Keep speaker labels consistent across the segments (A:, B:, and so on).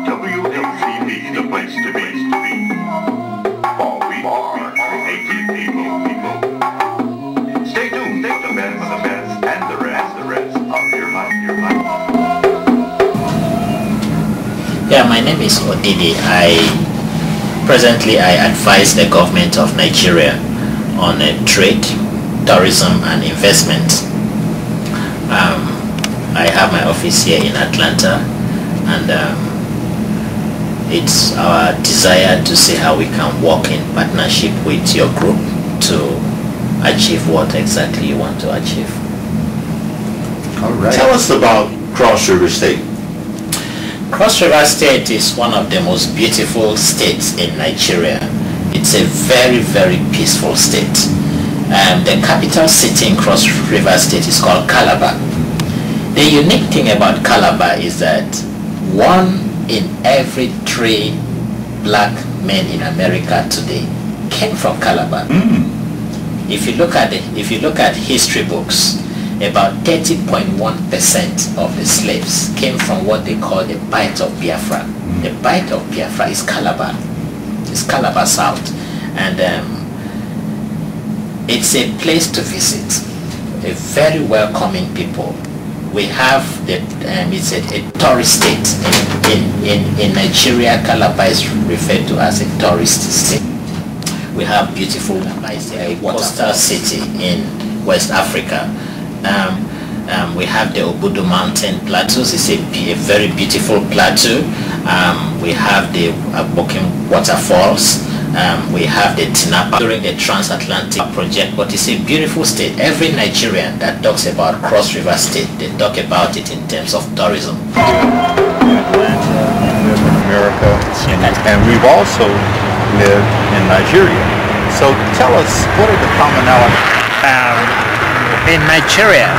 A: WACPtv, the place to be. For we are creative people. Stay tuned for the best and the rest of your life.
B: Yeah, my name is Odidi. Presently I advise the government of Nigeria on trade, tourism and investment. I have my office here in Atlanta, and it's our desire to see how we can work in partnership with your group to achieve what exactly you want to achieve.
C: All right. Tell us about Cross River State.
B: Cross River State is one of the most beautiful states in Nigeria. It's a very, very peaceful state. The capital city in Cross River State is called Calabar. The unique thing about Calabar is that 1 in every 3 black men in America today came from Calabar. If you look at history books, about 30.1% of the slaves came from what they call the Bight of Biafra. The Bight of Biafra is Calabar. It's Calabar South, and it's a place to visit. A very welcoming people. We have it's a tourist state. In Nigeria, Calabar is referred to as a tourist state. We have beautiful a coastal city in West Africa. We have the Obudu Mountain Plateaus. It's a very beautiful plateau. We have the Abokim Waterfalls. We have the Tinapa during the transatlantic project, but it's a beautiful state. Every Nigerian that talks about Cross River State, they talk about it in terms of tourism.
D: Atlanta, we live in America, and we've also lived in Nigeria. So tell us, what are the commonalities?
B: In Nigeria,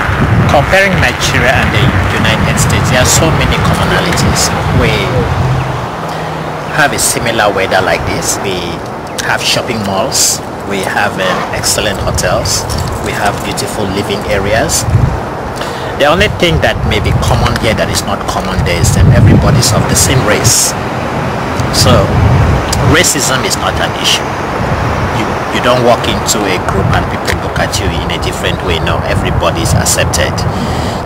B: comparing Nigeria and the United States, there are so many commonalities. We have a similar weather like this. We have shopping malls. We have excellent hotels. We have beautiful living areas. The only thing that may be common here that is not common there is that everybody's of the same race. So racism is not an issue. You don't walk into a group and people look at you in a different way. No, everybody's accepted.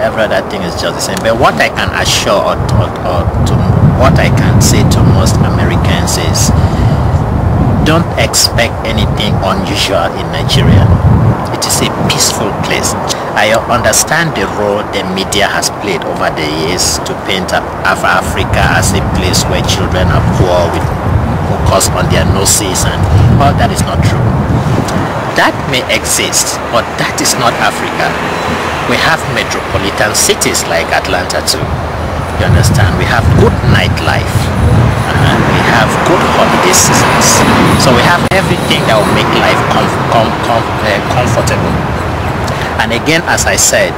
B: Every other thing is just the same. But what I can assure what I can say to most Americans is, don't expect anything unusual in Nigeria. It is a peaceful place. I understand the role the media has played over the years to paint Africa as a place where children are poor with focus on their noses, and all that is not true. That may exist, but that is not Africa. We have metropolitan cities like Atlanta too. You understand? We have good nightlife. We have good holiday seasons. So we have everything that will make life comfortable. And again, as I said,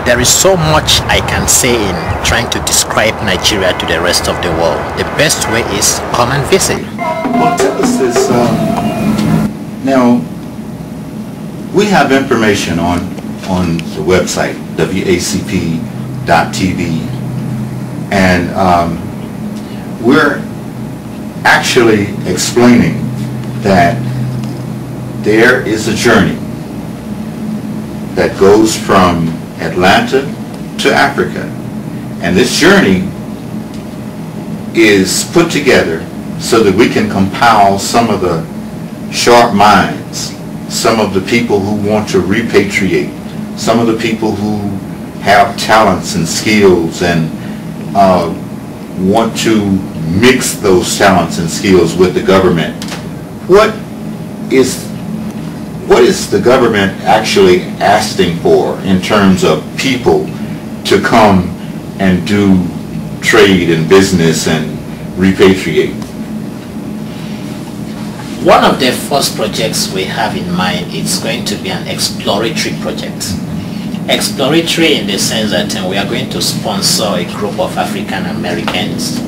B: there is so much I can say in trying to describe Nigeria to the rest of the world. The best way is come and visit.
C: Well, tell us this. Now, we have information on the website, WACPtv, and we're actually explaining that there is a journey that goes from Atlanta to Africa, and this journey is put together so that we can compile some of the sharp minds, some of the people who want to repatriate, some of the people who have talents and skills and want to mix those talents and skills with the government. What is the government actually asking for in terms of people to come and do trade and business and repatriate?
B: One of the first projects we have in mind is going to be an exploratory project. Exploratory in the sense that we are going to sponsor a group of African Americans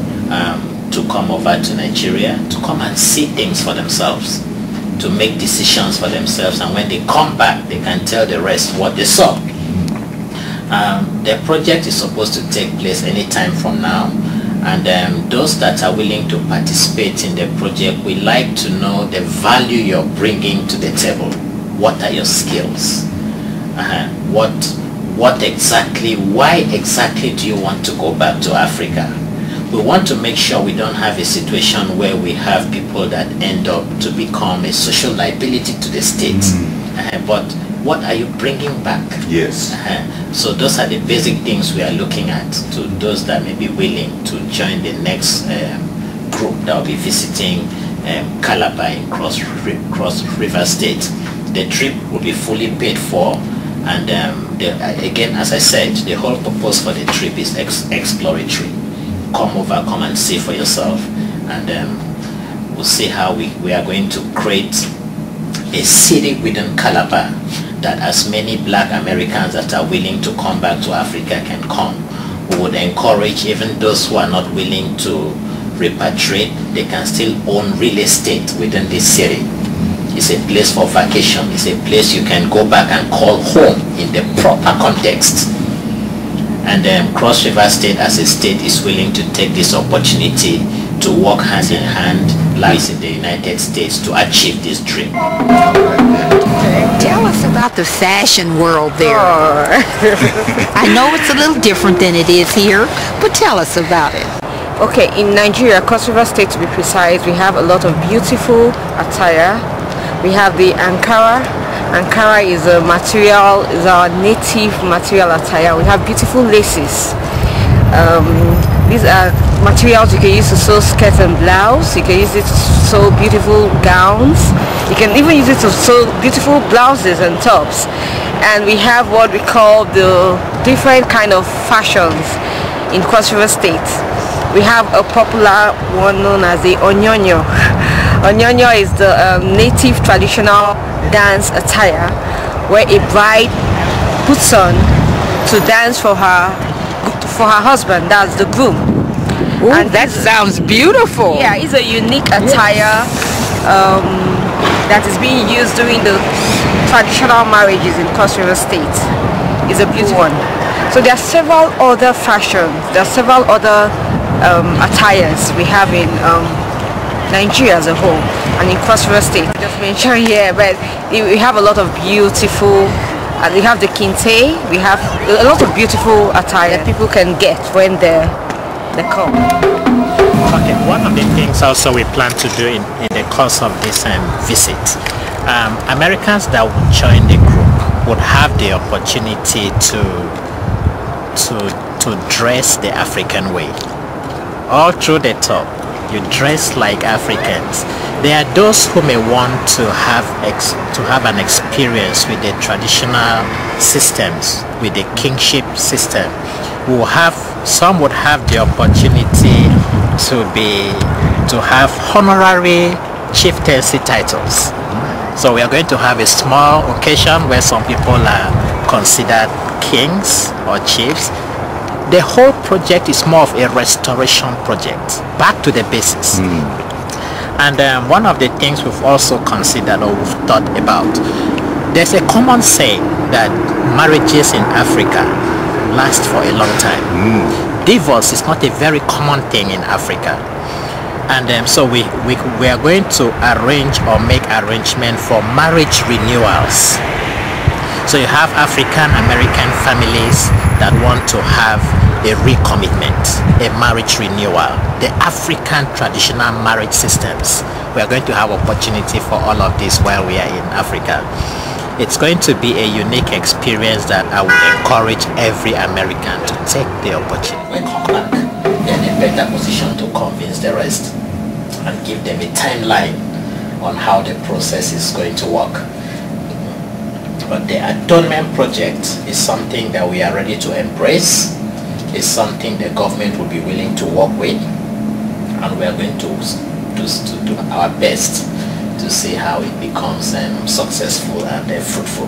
B: to come over to Nigeria, to come and see things for themselves, to make decisions for themselves, and when they come back they can tell the rest what they saw. The project is supposed to take place any time from now, And those that are willing to participate in the project, we like to know the value you're bringing to the table. What are your skills? Why exactly do you want to go back to Africa? We want to make sure we don't have a situation where we have people that end up to become a social liability to the state. But what are you bringing back?
C: Yes.
B: So those are the basic things we are looking at to those that may be willing to join the next group that will be visiting Calabar in Cross River State. The trip will be fully paid for, and again, as I said, the whole purpose for the trip is exploratory. Come over, come and see for yourself, and we'll see how we are going to create a city within Calabar that as many black Americans that are willing to come back to Africa can come. We would encourage even those who are not willing to repatriate, they can still own real estate within this city. It's a place for vacation. It's a place you can go back and call home in the proper context. And Cross River State as a state is willing to take this opportunity to work hand in hand, like in the United States, to achieve this dream.
E: Tell us about the fashion world there. I know it's a little different than it is here, but tell us about it.
F: Okay, in Nigeria, Cross River State to be precise, we have a lot of beautiful attire. We have the Ankara. Ankara is a material, is our native material attire. We have beautiful laces. These are materials you can use to sew skirts and blouse. You can use it to sew beautiful gowns. You can even use it to sew beautiful blouses and tops. And we have what we call the different kind of fashions in Cross River State. We have a popular one known as the Onyonyo. Onyonyo is the native traditional dance attire where a bride puts on to dance for her husband, that's the groom.
E: Ooh, and that sounds beautiful.
F: Yeah, it's a unique attire that is being used during the traditional marriages in Cross River State. It's a beautiful one. So there are several other fashions, there are several other attires we have in Nigeria as a whole and in Cross River State. Just mentioned here, but we have a lot of beautiful. We have the kente. We have a lot of beautiful attire that people can get when they come.
B: Okay, one of the things also we plan to do in the course of this visit, Americans that would join the group would have the opportunity to dress the African way. All through the top, you dress like Africans. There are those who may want to have an experience with the traditional systems, with the kingship system. Some would have the opportunity to have honorary chieftaincy titles. So we are going to have a small occasion where some people are considered kings or chiefs. The whole project is more of a restoration project, back to the basics. And one of the things we've also considered or we've thought about, there's a common saying that marriages in Africa last for a long time. Divorce is not a very common thing in Africa. And so we are going to arrange or make arrangement for marriage renewals. So you have African American families that want to have a recommitment, a marriage renewal, the African traditional marriage systems. We are going to have opportunity for all of this while we are in Africa. It's going to be a unique experience that I would encourage every American to take the opportunity. When come back, they're in a better position to convince the rest and give them a timeline on how the process is going to work. But the atonement project is something that we are ready to embrace. It's something the government will be willing to work with, and we are going to do our best to see how it becomes successful and fruitful.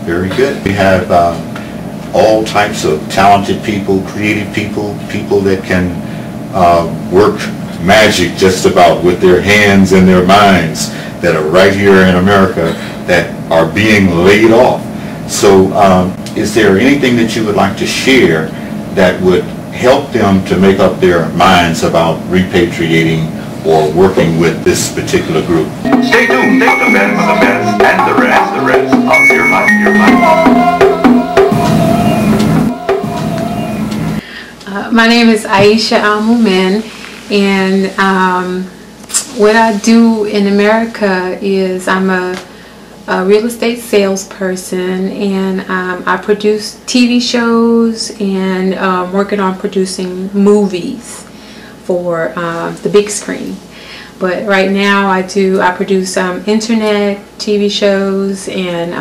C: Very good. We have all types of talented people, creative people, people that can work magic just about with their hands and their minds that are right here in America that are being laid off. So is there anything that you would like to share that would help them to make up their minds about repatriating or working with this particular group.
A: Stay tuned for the best and the rest of your life.
G: My name is Aisha Al-Mumin, and what I do in America is I'm a real estate salesperson, and I produce TV shows and working on producing movies for the big screen. But right now I produce internet TV shows and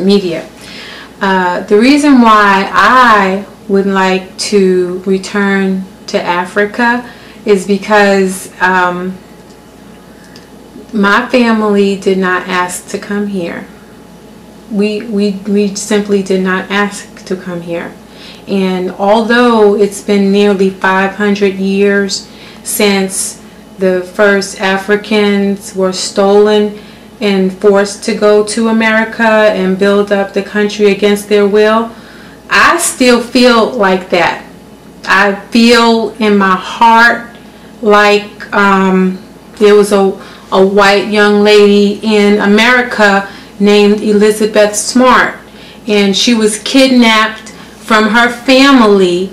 G: media. The reason why I would like to return to Africa is because my family did not ask to come here. We simply did not ask to come here. And although it's been nearly 500 years since the first Africans were stolen and forced to go to America and build up the country against their will, I still feel like that. I feel in my heart like there was a white young lady in America named Elizabeth Smart, and she was kidnapped from her family,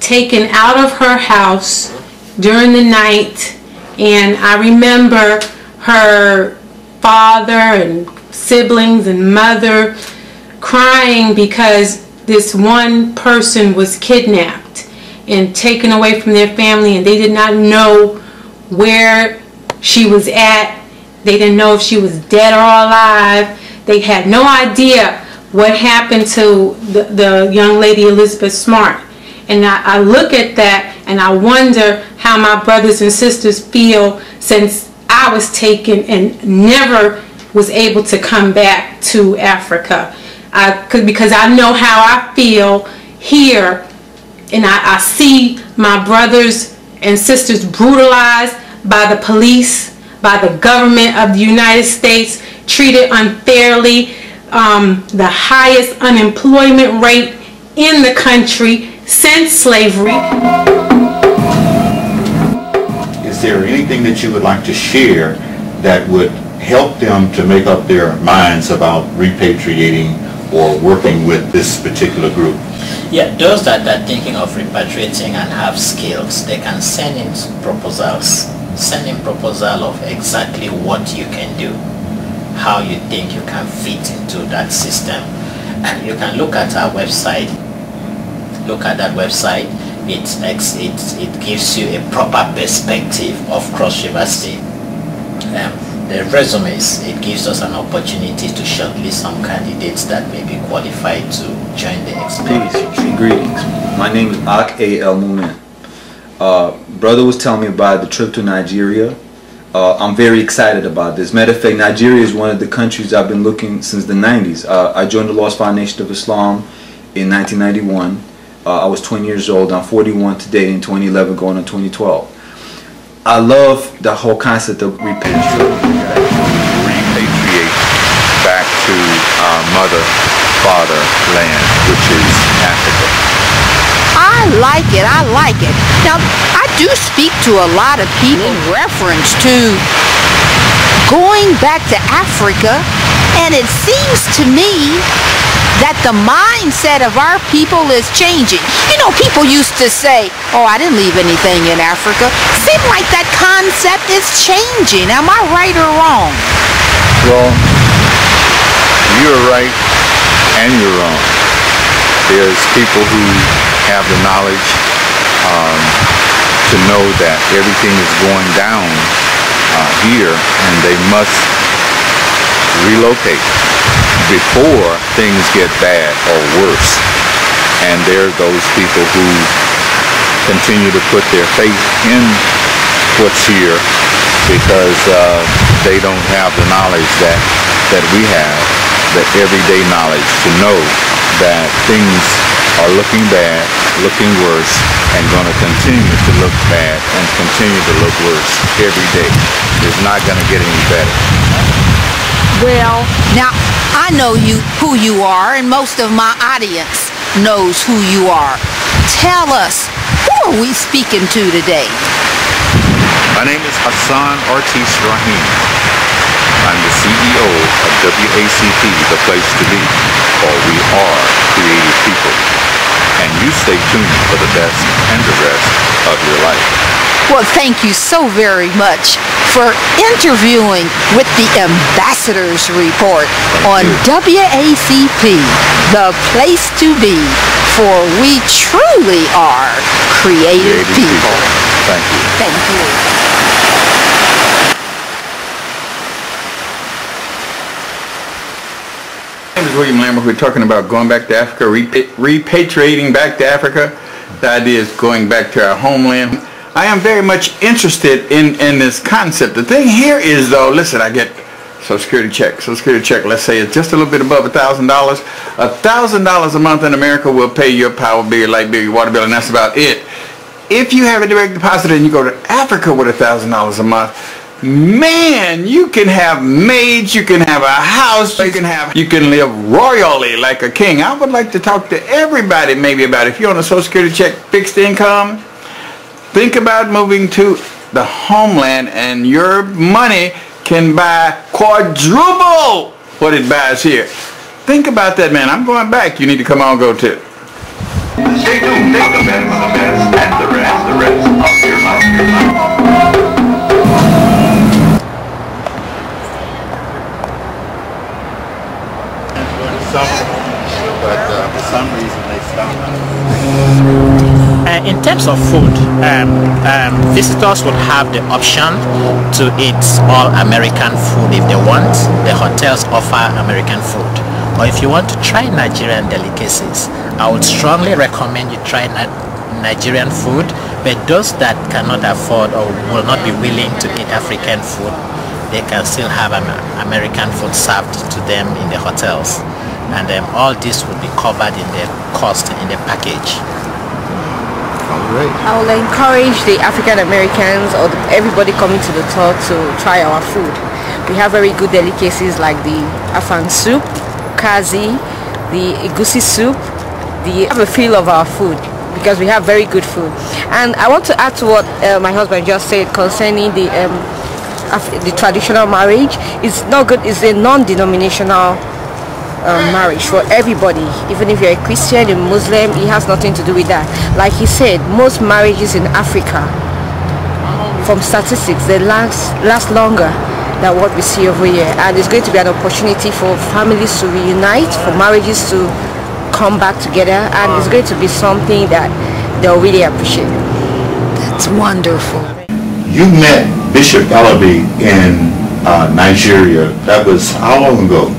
G: taken out of her house during the night. And I remember her father and siblings and mother crying because this one person was kidnapped and taken away from their family, and they did not know where she was at. They didn't know if she was dead or alive. They had no idea what happened to the young lady Elizabeth Smart. And I look at that and I wonder how my brothers and sisters feel since I was taken and never was able to come back to Africa. Because I know how I feel here, and I see my brothers and sisters brutalized by the police, by the government of the United States, treated unfairly, the highest unemployment rate in the country since slavery.
C: Is there anything that you would like to share that would help them to make up their minds about repatriating or working with this particular group?
B: Yeah, those that are thinking of repatriating and have skills, they can send in proposals. Send in proposal of exactly what you can do, how you think you can fit into that system. And you can look at our website. Look at that website. It gives you a proper perspective of Cross River State. The resumes, it gives us an opportunity to shortlist some candidates that may be qualified to join the expedition.
H: Greetings. My name is Ak A. El Mumin. Brother was telling me about the trip to Nigeria. I'm very excited about this. Matter of fact, Nigeria is one of the countries I've been looking since the 90s. I joined the Lost Foundation of Islam in 1991. I was 20 years old. I'm 41 today in 2011, going on 2012. I love the whole concept of repatriate
D: back to our mother, father land, which is Africa.
E: I like it. I like it. Now, I do speak to a lot of people in reference to going back to Africa, and it seems to me that the mindset of our people is changing. You know, people used to say, oh, I didn't leave anything in Africa. Seems like that concept is changing. Am I right or wrong?
D: Well, you're right and you're wrong. There's people who have the knowledge to know that everything is going down here and they must relocate before things get bad or worse. And there are those people who continue to put their faith in what's here because they don't have the knowledge that we have, that everyday knowledge to know that things are looking bad, looking worse, and going to continue to look bad and continue to look worse every day. It's not going to get any better.
E: Well, now, I know who you are and most of my audience. knows who you are. Tell us, who are we speaking to today?
D: My name is Hassan Ortiz Rahim. I'm the CEO of WACP, the place to be, for we are creative people. And you stay tuned for the best and the rest of your life.
E: Well, thank you so very much for interviewing with the Ambassadors Report on WACP, the place to be, for we truly are creative people.
D: Thank you.
E: Thank you.
I: My name is William Lambert. We're talking about going back to Africa, repatriating back to Africa. The idea is going back to our homeland. I am very much interested in this concept. The thing here is, though, listen, I get Social Security check. Social Security check, let's say it's just a little bit above $1,000. $1,000 a month in America will pay your power bill, your light bill, your water bill, and that's about it. If you have a direct deposit and you go to Africa with $1,000 a month, man, you can have maids, you can have a house, you can live royally like a king. I would like to talk to everybody maybe about it. If you're on a Social Security check, fixed income, think about moving to the homeland and your money can buy quadruple what it buys here. Think about that, man. I'm going back. You need to come on, go to.
A: Stay tuned for the best and the rest of your life.
C: But for some reason they stopped.
B: In terms of food, visitors would have the option to eat all American food if they want. The hotels offer American food. Or if you want to try Nigerian delicacies, I would strongly recommend you try Nigerian food. But those that cannot afford or will not be willing to eat African food, they can still have American food served to them in the hotels. And all this would be covered in the cost in the package.
C: Alright.
F: I will encourage the African Americans or everybody coming to the tour to try our food. We have very good delicacies like the afang soup, kazi, the egusi soup. Have a feel of our food because we have very good food. And I want to add to what my husband just said concerning the traditional marriage. It's not good. It's a non-denominational marriage for everybody. Even if you're a Christian, a Muslim, it has nothing to do with that. Like he said, most marriages in Africa, from statistics, they last longer than what we see over here. And it's going to be an opportunity for families to reunite, for marriages to come back together, and it's going to be something that they'll really appreciate.
E: That's wonderful.
C: You met Bishop Alabi in Nigeria. That was how long ago?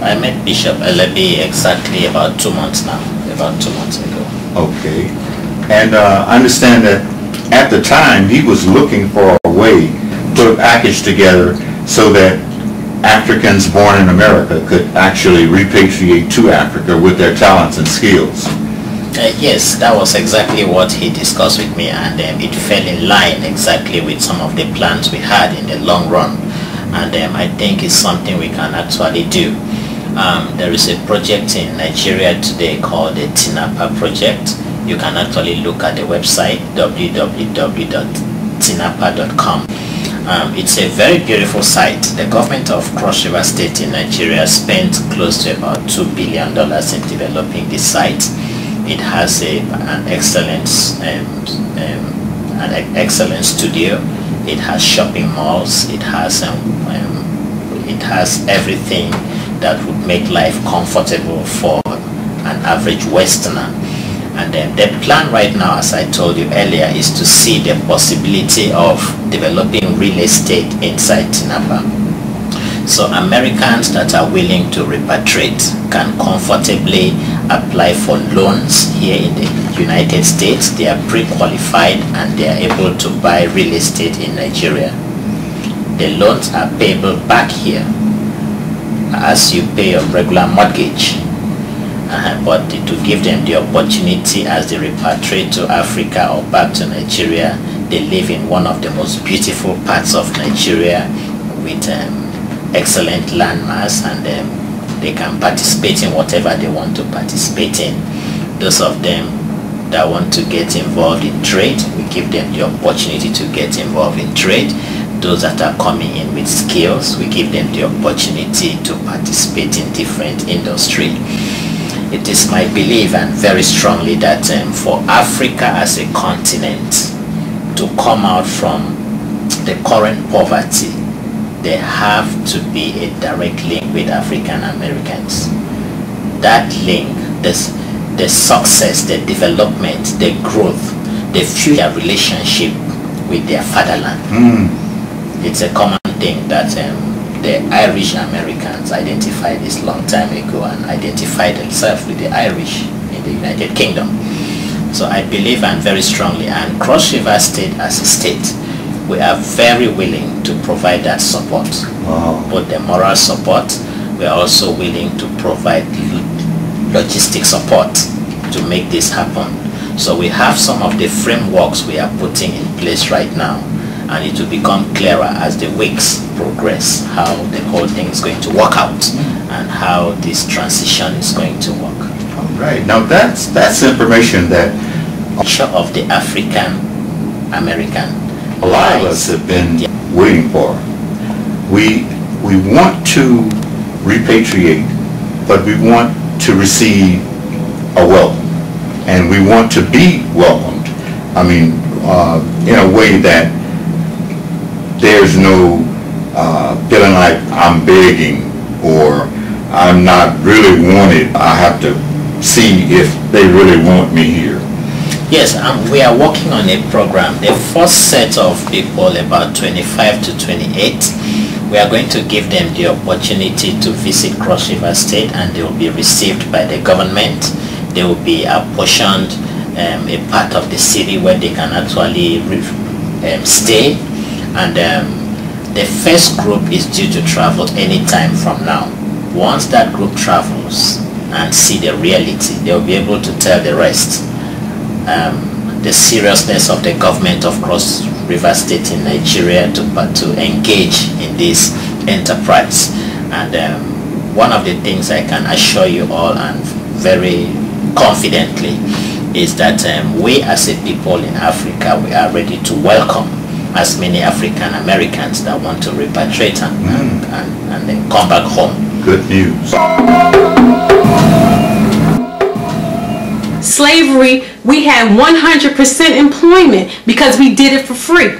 B: I met Bishop Alabi exactly about 2 months now, about 2 months ago.
C: Okay. And I understand that at the time he was looking for a way to put a package together so that Africans born in America could actually repatriate to Africa with their talents and skills.
B: Yes, that was exactly what he discussed with me, and it fell in line exactly with some of the plans we had in the long run. And I think it's something we can actually do. There is a project in Nigeria today called the TINAPA project. You can actually look at the website www.tinapa.com. It's a very beautiful site. The government of Cross River State in Nigeria spent close to about $2 billion in developing this site. It has an excellent studio. It has shopping malls. It has everything that would make life comfortable for an average Westerner. And the plan right now, as I told you earlier, is to see the possibility of developing real estate inside Tinapa. So Americans that are willing to repatriate can comfortably apply for loans here in the United States. They are pre-qualified and they are able to buy real estate in Nigeria. The loans are payable back here as you pay your regular mortgage. But to give them the opportunity as they repatriate to Africa or back to Nigeria, they live in one of the most beautiful parts of Nigeria with excellent landmass, and they can participate in whatever they want to participate in. Those of them that want to get involved in trade, we give them the opportunity to get involved in trade. Those that are coming in with skills, we give them the opportunity to participate in different industry. It is my belief, and very strongly, that for Africa as a continent to come out from the current poverty, there have to be a direct link with African Americans. That link, the success, the development, the growth, the future relationship with their fatherland. It's a common thing that the Irish Americans identified this long time ago and identified themselves with the Irish in the United Kingdom. So I believe, and very strongly, and Cross River State as a state, we are very willing to provide that support. Both the moral support, we are also willing to provide logistic support to make this happen. So we have some of the frameworks we are putting in place right now, and it will become clearer as the weeks progress how the whole thing is going to work out and how this transition is going to work.
C: All right. Now that's information that
B: of the African American,
C: a lot of us have been waiting for. We want to repatriate, but we want to receive a welcome, and we want to be welcomed. I mean, in a way that there's no feeling like I'm begging or I'm not really wanted. I have to see if they really want me here.
B: Yes, we are working on a program. The first set of people, about 25 to 28, we are going to give them the opportunity to visit Cross River State, and they will be received by the government. They will be apportioned a part of the city where they can actually stay, and the first group is due to travel anytime from now. Once that group travels and see the reality, they will be able to tell the rest the seriousness of the government of Cross River State in Nigeria to engage in this enterprise. And one of the things I can assure you all, and very confidently, is that we as a people in Africa, we are ready to welcome as many African Americans that want to repatriate and then come back home.
C: Good news.
G: Slavery, we had 100% employment because we did it for free.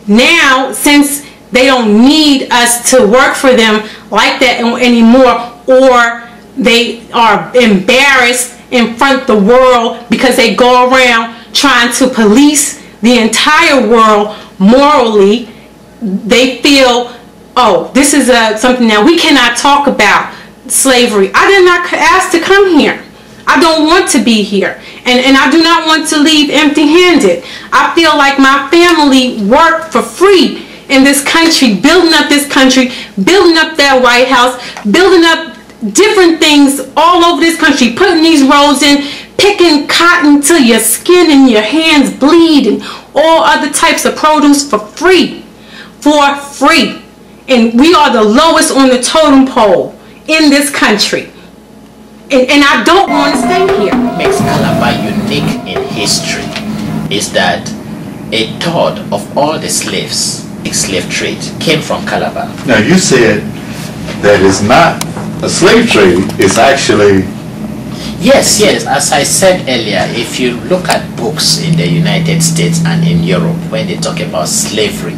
G: Now, since they don't need us to work for them like that anymore, or they are embarrassed in front of the world because they go around trying to police the entire world morally, they feel, oh, this is something that we cannot talk about. Slavery. I did not ask to come here. I don't want to be here, and I do not want to leave empty-handed. I feel like my family worked for free in this country, building up this country, building up that White House, building up different things all over this country, putting these roads in, picking cotton till your skin and your hands bleed, and all other types of produce for free. And we are the lowest on the totem pole in this country. And I don't want to stay here.
B: What makes Calabar unique in history is that a third of all the slaves, slave trade, came from Calabar.
C: Now you said that it's not a slave trade, it's actually...
B: Yes, as I said earlier, if you look at books in the United States and in Europe, when they talk about slavery,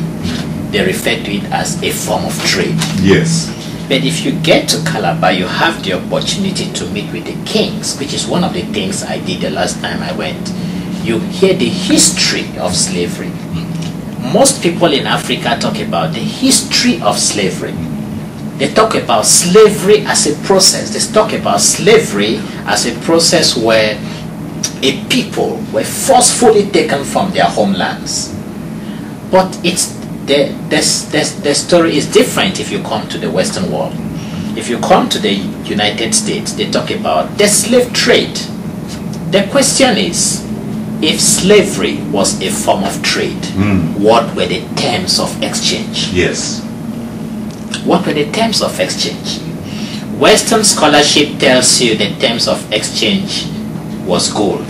B: they refer to it as a form of trade.
C: Yes.
B: But if you get to Calabar, you have the opportunity to meet with the kings, which is one of the things I did the last time I went. You hear the history of slavery. Most people in Africa talk about the history of slavery. They talk about slavery as a process. They talk about slavery as a process where a people were forcefully taken from their homelands. But the story is different if you come to the Western world. If you come to the United States, they talk about the slave trade. The question is, if slavery was a form of trade, what were the terms of exchange?
C: Yes.
B: What were the terms of exchange? Western scholarship tells you the terms of exchange was gold,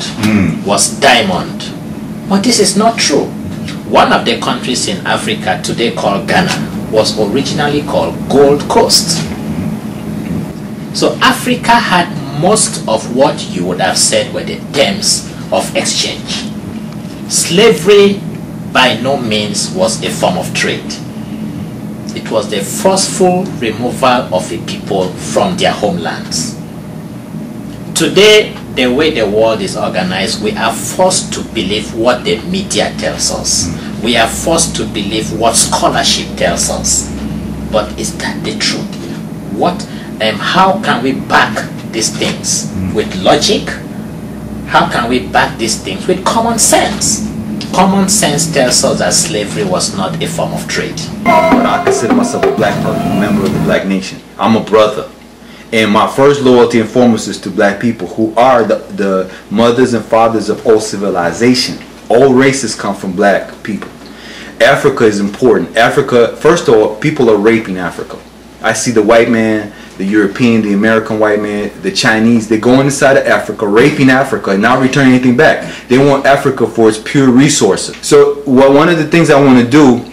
B: was diamond. But this is not true. One of the countries in Africa today called Ghana was originally called Gold Coast. So Africa had most of what you would have said were the terms of exchange. Slavery by no means was a form of trade. It was the forceful removal of a people from their homelands. Today, the way the world is organized, we are forced to believe what the media tells us. We are forced to believe what scholarship tells us. But is that the truth? How can we back these things? With logic? How can we back these things? With common sense. Common sense tells us that slavery was not a form of trade.
H: But I consider myself a black person, a member of the black nation. I'm a brother. And my first loyalty and foremost is to black people, who are the mothers and fathers of all civilization. All races come from black people. Africa is important. Africa, first of all, people are raping Africa. I see the white man, the European, the American white man, the Chinese, they're going inside of Africa, raping Africa, and not returning anything back. They want Africa for its pure resources. So one of the things I want to do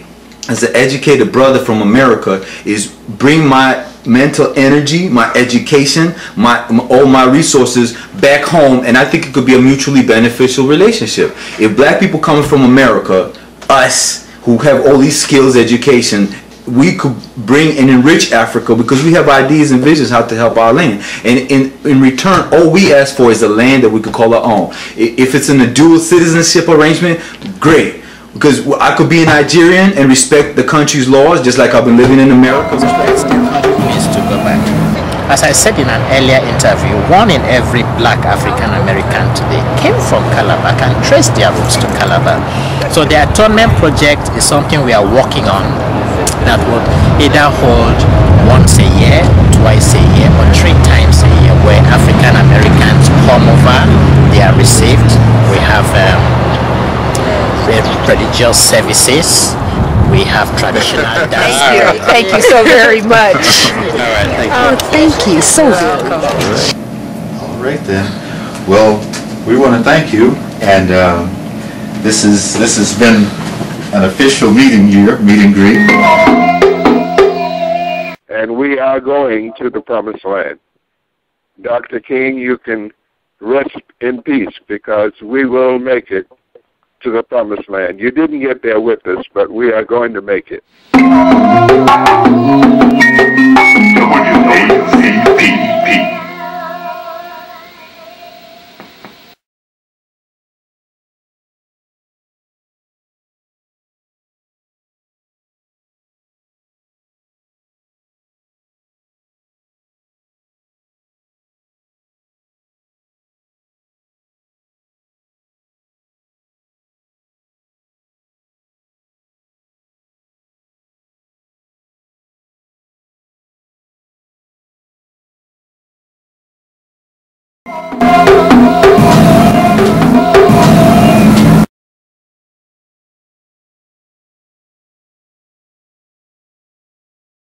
H: as an educated brother from America is bring my mental energy, my education, all my resources back home, and I think it could be a mutually beneficial relationship. If black people coming from America, us who have all these skills, education, we could bring and enrich Africa because we have ideas and visions how to help our land. And in return, all we ask for is a land that we could call our own. If it's in a dual citizenship arrangement, great. Because I could be a Nigerian and respect the country's laws just like I've been living in America.
B: As I said in an earlier interview, 1 in every black African American today came from Calabar and traced their roots to Calabar. So the Atonement Project is something we are working on that would either hold once a year, twice a year, or 3 times a year, where African Americans come over, they are received. We have religious services. We have traditional dance.
E: Thank you so very much.
B: All right, thank you.
E: Oh, thank you so very much.
C: All right then. Well, we want to thank you, and this has been an official meeting here, meet and greet.
J: And we are going to the promised land. Dr. King, you can rest in peace because we will make it to the promised land. You didn't get there with us, but we are going to make it.
A: WACPtv.